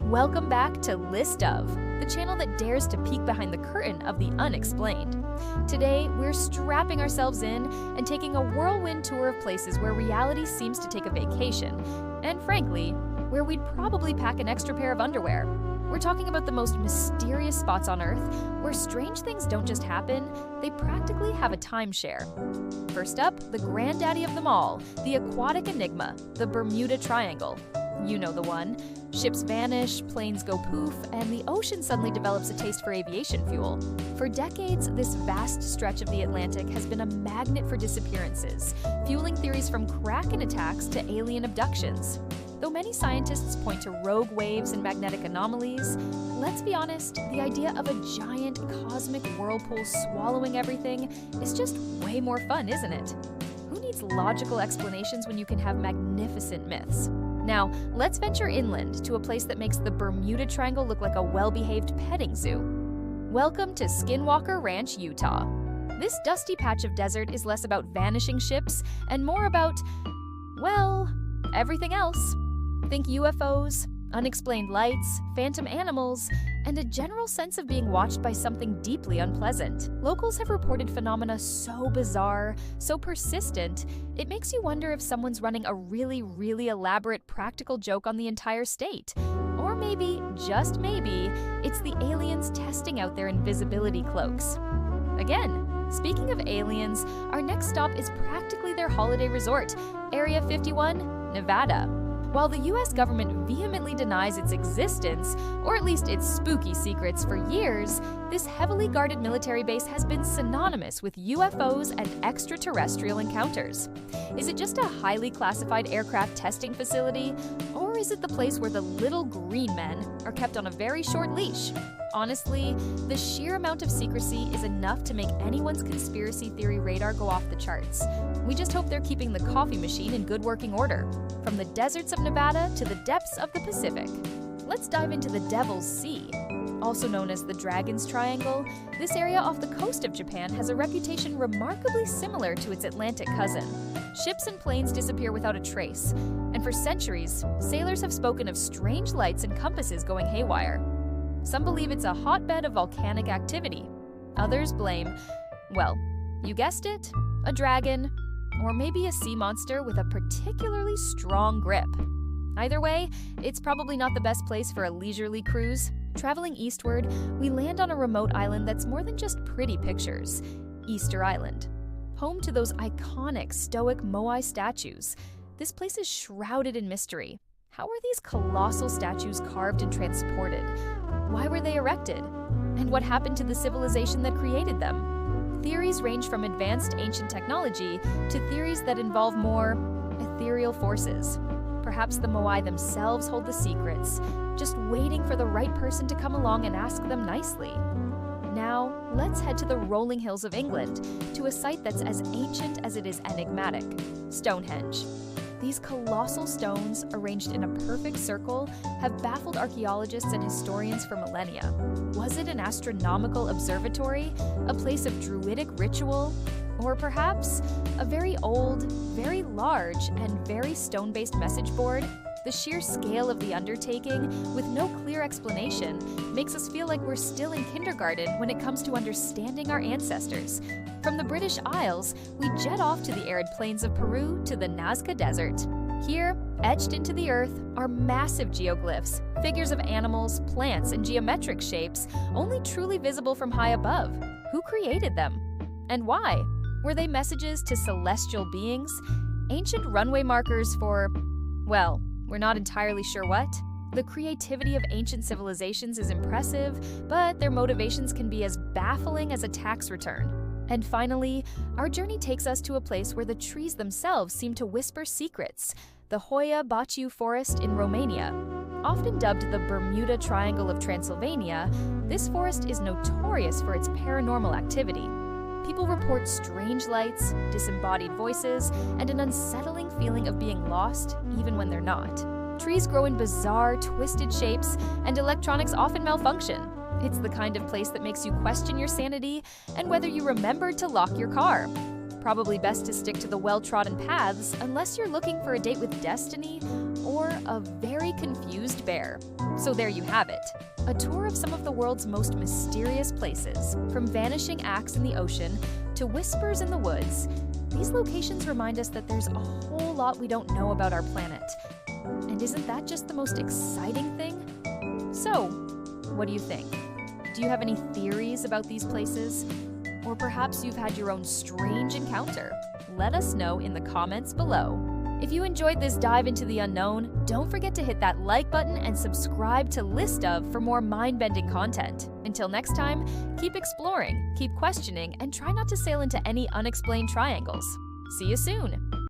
Welcome back to List of, the channel that dares to peek behind the curtain of the unexplained. Today, we're strapping ourselves in and taking a whirlwind tour of places where reality seems to take a vacation, and frankly, where we'd probably pack an extra pair of underwear. We're talking about the most mysterious spots on Earth, where strange things don't just happen, they practically have a timeshare. First up, the granddaddy of them all, the aquatic enigma, the Bermuda Triangle. You know the one. Ships vanish, planes go poof, and the ocean suddenly develops a taste for aviation fuel. For decades, this vast stretch of the Atlantic has been a magnet for disappearances, fueling theories from Kraken attacks to alien abductions. Though many scientists point to rogue waves and magnetic anomalies, let's be honest, the idea of a giant cosmic whirlpool swallowing everything is just way more fun, isn't it? Who needs logical explanations when you can have magnificent myths? Now, let's venture inland to a place that makes the Bermuda Triangle look like a well-behaved petting zoo. Welcome to Skinwalker Ranch, Utah. This dusty patch of desert is less about vanishing ships and more about, well, everything else. Think UFOs, unexplained lights, phantom animals, and a general sense of being watched by something deeply unpleasant. Locals have reported phenomena so bizarre, so persistent, it makes you wonder if someone's running a really elaborate practical joke on the entire state. Or maybe, just maybe, it's the aliens testing out their invisibility cloaks. Again, speaking of aliens, our next stop is practically their holiday resort, Area 51, Nevada. While the US government vehemently denies its existence, or at least its spooky secrets, for years, this heavily guarded military base has been synonymous with UFOs and extraterrestrial encounters. Is it just a highly classified aircraft testing facility, or is it the place where the little green men are kept on a very short leash? Honestly, the sheer amount of secrecy is enough to make anyone's conspiracy theory radar go off the charts. We just hope they're keeping the coffee machine in good working order. From the deserts of Nevada to the depths of the Pacific. Let's dive into the Devil's Sea. Also known as the Dragon's Triangle, this area off the coast of Japan has a reputation remarkably similar to its Atlantic cousin. Ships and planes disappear without a trace, and for centuries, sailors have spoken of strange lights and compasses going haywire. Some believe it's a hotbed of volcanic activity. Others blame, well, you guessed it, a dragon, or maybe a sea monster with a particularly strong grip. Either way, it's probably not the best place for a leisurely cruise. Traveling eastward, we land on a remote island that's more than just pretty pictures, Easter Island. Home to those iconic stoic Moai statues, this place is shrouded in mystery. How were these colossal statues carved and transported? Why were they erected? And what happened to the civilization that created them? Theories range from advanced ancient technology to theories that involve more ethereal forces. Perhaps the Moai themselves hold the secrets, just waiting for the right person to come along and ask them nicely. Now, let's head to the rolling hills of England, to a site that's as ancient as it is enigmatic, Stonehenge. These colossal stones, arranged in a perfect circle, have baffled archaeologists and historians for millennia. Was it an astronomical observatory, a place of druidic ritual, or perhaps a very old, very large, and very stone-based message board? The sheer scale of the undertaking, with no clear explanation, makes us feel like we're still in kindergarten when it comes to understanding our ancestors. From the British Isles, we jet off to the arid plains of Peru to the Nazca Desert. Here, etched into the earth, are massive geoglyphs, figures of animals, plants, and geometric shapes, only truly visible from high above. Who created them? And why? Were they messages to celestial beings? Ancient runway markers for, well, we're not entirely sure what. The creativity of ancient civilizations is impressive, but their motivations can be as baffling as a tax return. And finally, our journey takes us to a place where the trees themselves seem to whisper secrets, the Hoia Baciu forest in Romania. Often dubbed the Bermuda Triangle of Transylvania, this forest is notorious for its paranormal activity. People report strange lights, disembodied voices, and an unsettling feeling of being lost even when they're not. Trees grow in bizarre, twisted shapes, and electronics often malfunction. It's the kind of place that makes you question your sanity and whether you remembered to lock your car. Probably best to stick to the well-trodden paths unless you're looking for a date with destiny or a very confused bear. So there you have it, a tour of some of the world's most mysterious places, from vanishing acts in the ocean to whispers in the woods. These locations remind us that there's a whole lot we don't know about our planet. And isn't that just the most exciting thing? So, what do you think? Do you have any theories about these places? Or perhaps you've had your own strange encounter? Let us know in the comments below. If you enjoyed this dive into the unknown, don't forget to hit that like button and subscribe to List of for more mind-bending content. Until next time, keep exploring, keep questioning, and try not to sail into any unexplained triangles. See you soon!